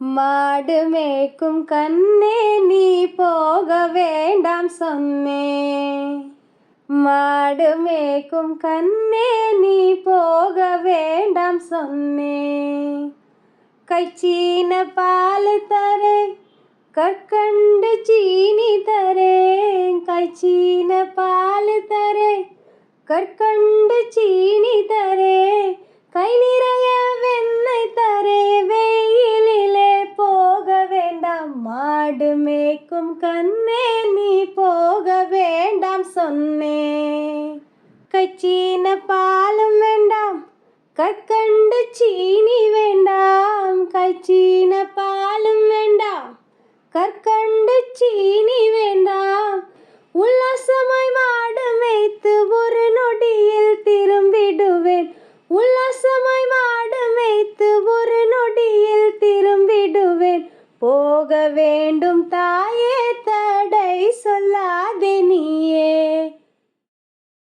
மாடு மேய்க்கும் கண்ணே நீ போக வேண்டாம் சொன்னேன். மாடு மேய்க்கும் கண்ணே நீ போக வேண்டாம் சொன்னேன். கைச்சீன பால் தரேன் கற்கண்டு சீனி தரேன். கைச்சீன பால் தரேன் கற்கண்டு சீனி தரேன். கை நிறைய வெண்ணெய் தரே வெயிலிலே போக வேண்டாம். மாடு மேய்க்கும் கண்ணே நீ போக வேண்டாம் சொன்னேன். கைச்சீன பாலும் வேண்டாம் கற்கண்டு சீனி வேண்டாம். கைச்சீன பாலும் வேண்டாம் கற்கண்டு சீனி வேண்டாம். உல்லாசமாய் மாடு மேய்த்து ஒரு நொடியில் திரும்பிடுவேன். உல்லாசமாய் மாடு மேய்த்து ஒரு நொடியில் திரும்பிடுவேன். போக வேண்டும் தாயே தடை சொல்லாதே.